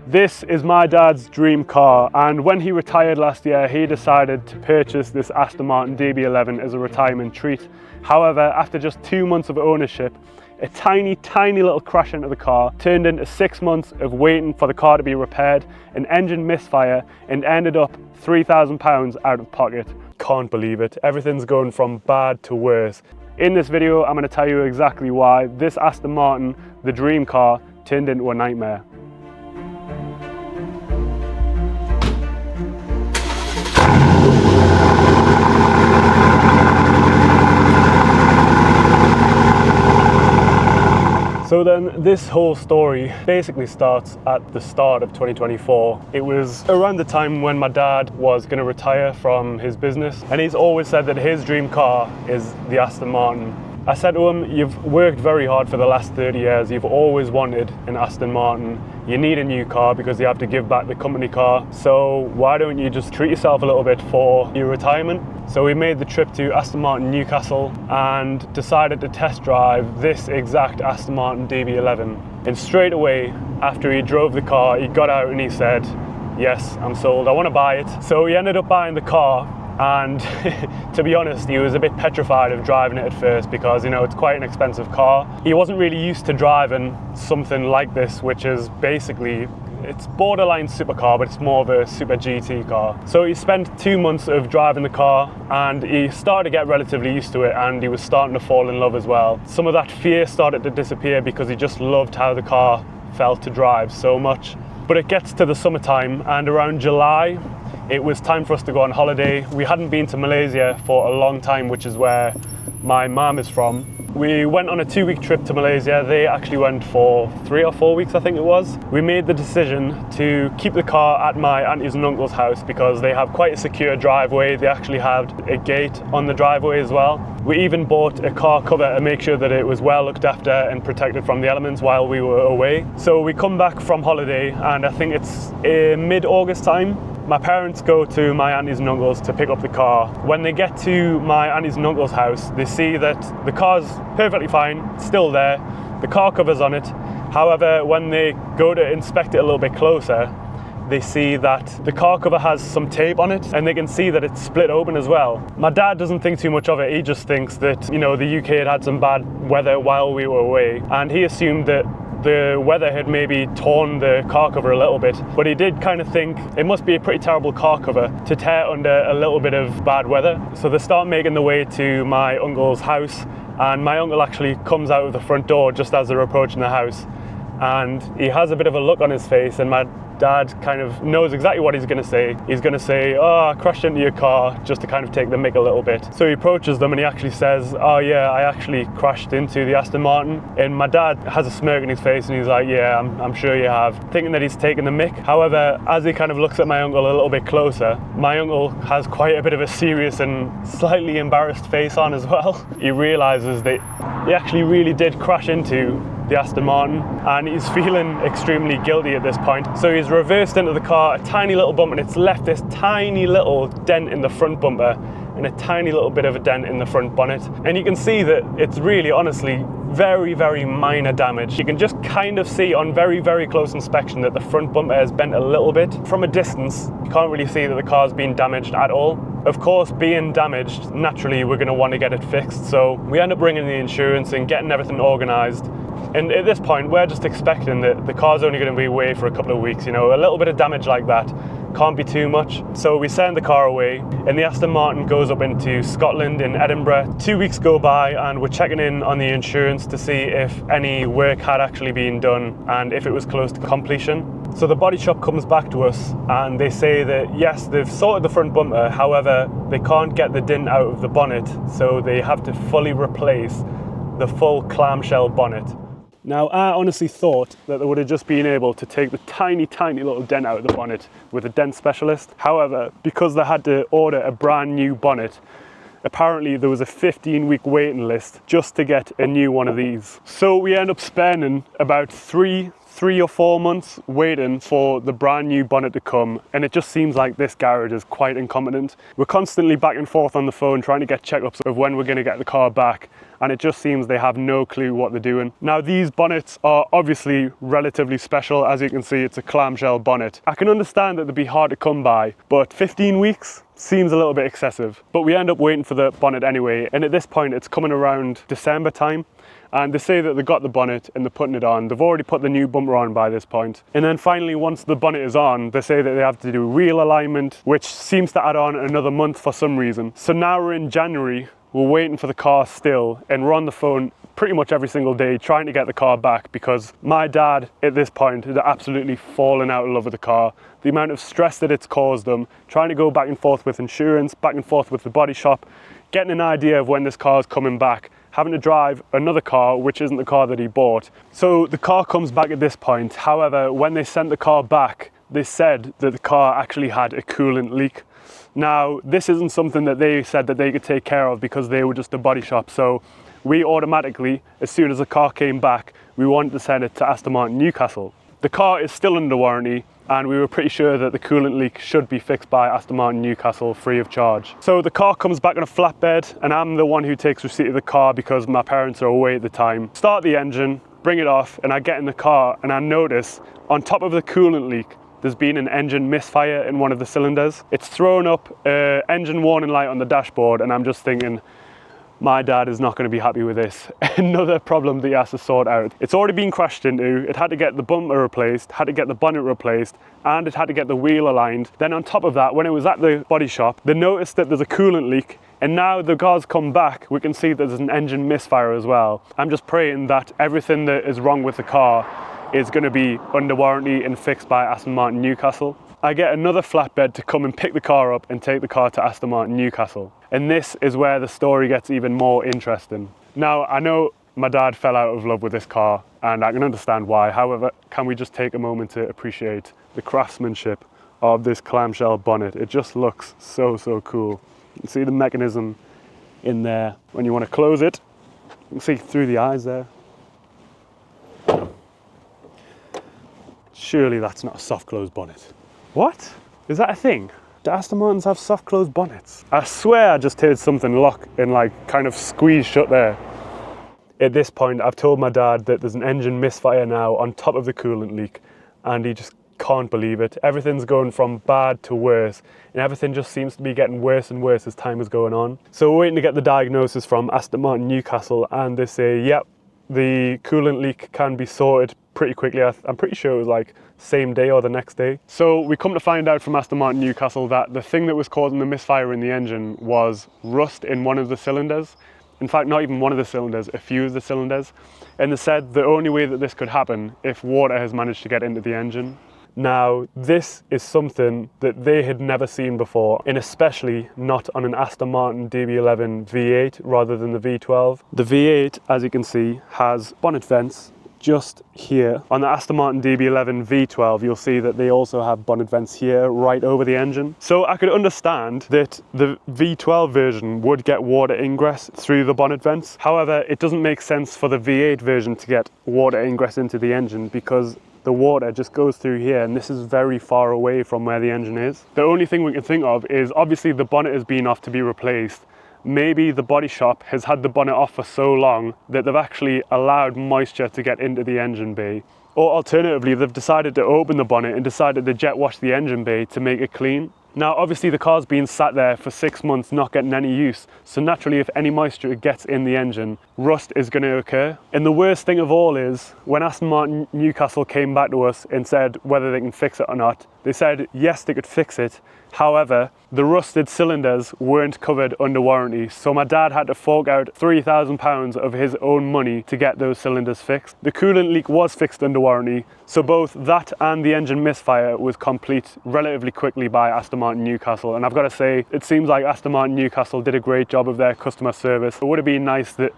This is my dad's dream car, and when he retired last year, he decided to purchase this Aston Martin DB11 as a retirement treat. However, after just 2 months of ownership, a tiny little crash into the car turned into 6 months of waiting for the car to be repaired, an engine misfire, and ended up £3,000 out of pocket. Can't believe it. Everything's going from bad to worse. In this video, I'm going to tell you exactly why this Aston Martin, the dream car, turned into a nightmare. So then this whole story basically starts at the start of 2024. It was around the time when my dad was going to retire from his business, and he's always said that his dream car is the Aston Martin. I said to him, you've worked very hard for the last 30 years, you've always wanted an Aston Martin, you need a new car because you have to give back the company car, so why don't you just treat yourself a little bit for your retirement? So we made the trip to Aston Martin Newcastle and decided to test drive this exact Aston Martin DB11. And straight away, after he drove the car, he got out and he said, yes, I'm sold, I want to buy it. So he ended up buying the car, and to be honest, he was a bit petrified of driving it at first because, you know, it's quite an expensive car. He wasn't really used to driving something like this, which is basically, it's borderline supercar, but it's more of a super GT car. So he spent 2 months of driving the car and he started to get relatively used to it, and he was starting to fall in love as well. Some of that fear started to disappear because he just loved how the car felt to drive so much. But it gets to the summertime, and around July, it was time for us to go on holiday. We hadn't been to Malaysia for a long time, which is where my mum is from. We went on a 2-week trip to Malaysia. They actually went for 3 or 4 weeks, I think it was. We made the decision to keep the car at my auntie's and uncle's house because they have quite a secure driveway. They actually had a gate on the driveway as well. We even bought a car cover to make sure that it was well looked after and protected from the elements while we were away. So we come back from holiday, and I think it's mid-August time. My parents go to my aunties and uncles to pick up the car. When they get to my aunties and uncles' house, they see that the car's perfectly fine, still there, the car cover's on it. However, when they go to inspect it a little bit closer, they see that the car cover has some tape on it, and they can see that it's split open as well. My dad doesn't think too much of it. He just thinks that, you know, the UK had some bad weather while we were away, and he assumed that the weather had maybe torn the car cover a little bit, but he did kind of think it must be a pretty terrible car cover to tear under a little bit of bad weather. So they start making their way to my uncle's house, and my uncle actually comes out of the front door just as they're approaching the house, and he has a bit of a look on his face, and my dad kind of knows exactly what he's going to say. He's going to say, oh, I crashed into your car, just to kind of take the mick a little bit. So he approaches them and he actually says, oh yeah, I actually crashed into the Aston Martin. And my dad has a smirk on his face and he's like, yeah, I'm sure you have, thinking that he's taken the mick. However, as he kind of looks at my uncle a little bit closer, my uncle has quite a bit of a serious and slightly embarrassed face on as well. He realizes that he actually really did crash into the Aston Martin, and he's feeling extremely guilty at this point. So he's reversed into the car, a tiny little bump, and it's left this tiny little dent in the front bumper and a tiny little bit of a dent in the front bonnet. And you can see that it's really, honestly, very minor damage. You can just kind of see on very close inspection that the front bumper has bent a little bit. From a distance, you can't really see that the car's been damaged at all. Of course, being damaged, naturally we're going to want to get it fixed, so we end up bringing the insurance and getting everything organised. And at this point, we're just expecting that the car's only going to be away for a couple of weeks. You know, a little bit of damage like that can't be too much. So we send the car away, and the Aston Martin goes up into Scotland in Edinburgh. 2 weeks go by, and we're checking in on the insurance to see if any work had actually been done and if it was close to completion. So the body shop comes back to us and they say that yes, they've sorted the front bumper, however, they can't get the dent out of the bonnet, so they have to fully replace the full clamshell bonnet. Now, I honestly thought that they would have just been able to take the tiny little dent out of the bonnet with a dent specialist. However, because they had to order a brand new bonnet, apparently there was a 15-week waiting list just to get a new one of these. So we end up spending about three 3 or 4 months waiting for the brand new bonnet to come, and it just seems like this garage is quite incompetent. We're constantly back and forth on the phone trying to get checkups of when we're going to get the car back, and it just seems they have no clue what they're doing. Now, these bonnets are obviously relatively special. As you can see, it's a clamshell bonnet. I can understand that they'd be hard to come by, but 15 weeks seems a little bit excessive. But we end up waiting for the bonnet anyway, and at this point it's coming around December time, and they say that they got the bonnet and they're putting it on. They've already put the new bumper on by this point. And then finally, once the bonnet is on, they say that they have to do wheel alignment, which seems to add on another month for some reason. So now we're in January, we're waiting for the car still, and we're on the phone pretty much every single day trying to get the car back, because my dad at this point had absolutely fallen out of love with the car. The amount of stress that it's caused them, trying to go back and forth with insurance, back and forth with the body shop, getting an idea of when this car is coming back, having to drive another car which isn't the car that he bought. So the car comes back at this point. However, when they sent the car back, they said that the car actually had a coolant leak. Now, this isn't something that they said that they could take care of because they were just a body shop. So we automatically, as soon as the car came back, we wanted to send it to Aston Martin Newcastle. The car is still under warranty, and we were pretty sure that the coolant leak should be fixed by Aston Martin Newcastle free of charge. So the car comes back on a flatbed, and I'm the one who takes receipt of the car because my parents are away at the time. Start the engine, bring it off, and I get in the car and I notice on top of the coolant leak, there's been an engine misfire in one of the cylinders. It's thrown up an engine warning light on the dashboard, and I'm just thinking, my dad is not going to be happy with this. Another problem that he has to sort out. It's already been crashed into, it had to get the bumper replaced, had to get the bonnet replaced, and it had to get the wheel aligned. Then on top of that, when it was at the body shop, they noticed that there's a coolant leak, and now the car's come back, we can see that there's an engine misfire as well. I'm just praying that everything that is wrong with the car is going to be under warranty and fixed by Aston Martin Newcastle. I get another flatbed to come and pick the car up and take the car to Aston Martin Newcastle. And this is where the story gets even more interesting. Now, I know my dad fell out of love with this car, and I can understand why. However, can we just take a moment to appreciate the craftsmanship of this clamshell bonnet? It just looks so, so cool. You can see the mechanism in there. When you want to close it, you can see through the eyes there. Surely that's not a soft close bonnet. What? Is that a thing? Do Aston Martins have soft close bonnets? I swear I just heard something lock and kind of squeeze shut there. At this point, I've told my dad that there's an engine misfire now on top of the coolant leak, and he just can't believe it. Everything's going from bad to worse, and everything just seems to be getting worse and worse as time is going on. So we're waiting to get the diagnosis from Aston Martin Newcastle, and they say, yep, the coolant leak can be sorted pretty quickly. I'm pretty sure it was same day or the next day. So we come to find out from Aston Martin Newcastle that the thing that was causing the misfire in the engine was rust in one of the cylinders. In fact, not even one of the cylinders, a few of the cylinders. And they said the only way that this could happen if water has managed to get into the engine. Now, this is something that they had never seen before, and especially not on an Aston Martin DB11 V8 rather than the V12. The V8, as you can see, has bonnet vents just here. On the Aston Martin DB11 V12, you'll see that they also have bonnet vents here right over the engine. So I could understand that the V12 version would get water ingress through the bonnet vents. However, it doesn't make sense for the V8 version to get water ingress into the engine because the water just goes through here, and this is very far away from where the engine is. The only thing we can think of is obviously the bonnet has been off to be replaced. Maybe the body shop has had the bonnet off for so long that they've actually allowed moisture to get into the engine bay. Or alternatively, they've decided to open the bonnet and decided to jet wash the engine bay to make it clean. Now, obviously the car's been sat there for 6 months not getting any use, so naturally if any moisture gets in the engine, rust is going to occur. And the worst thing of all is, when Aston Martin Newcastle came back to us and said whether they can fix it or not, they said yes, they could fix it. However, the rusted cylinders weren't covered under warranty, so my dad had to fork out £3,000 of his own money to get those cylinders fixed. The coolant leak was fixed under warranty, so both that and the engine misfire was complete relatively quickly by Aston Martin Newcastle. And I've got to say, it seems like Aston Martin Newcastle did a great job of their customer service. It would have been nice that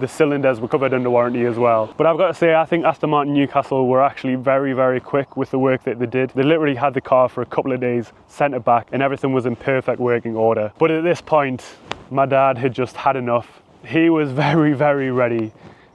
the cylinders were covered under warranty as well. But I've got to say, I think Aston Martin Newcastle were actually very, very quick with the work that they did. They literally had the car for a couple of days, sent it back, and everything was in perfect working order. But at this point, my dad had just had enough. He was very, very ready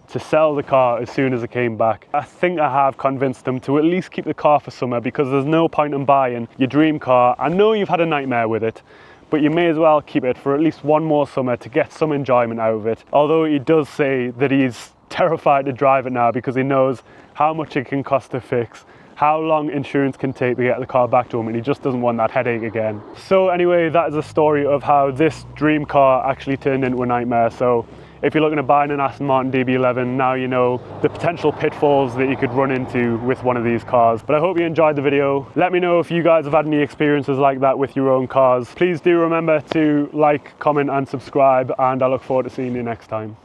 to sell the car as soon as it came back. I think I have convinced them to at least keep the car for summer, because there's no point in buying your dream car. I know you've had a nightmare with it, but you may as well keep it for at least one more summer to get some enjoyment out of it. Although he does say that he's terrified to drive it now because he knows how much it can cost to fix, how long insurance can take to get the car back to him, and he just doesn't want that headache again. So anyway, that is a story of how this dream car actually turned into a nightmare. So if you're looking to buy an Aston Martin DB11, now you know the potential pitfalls that you could run into with one of these cars. But I hope you enjoyed the video. Let me know if you guys have had any experiences like that with your own cars. Please do remember to like, comment and subscribe, and I look forward to seeing you next time.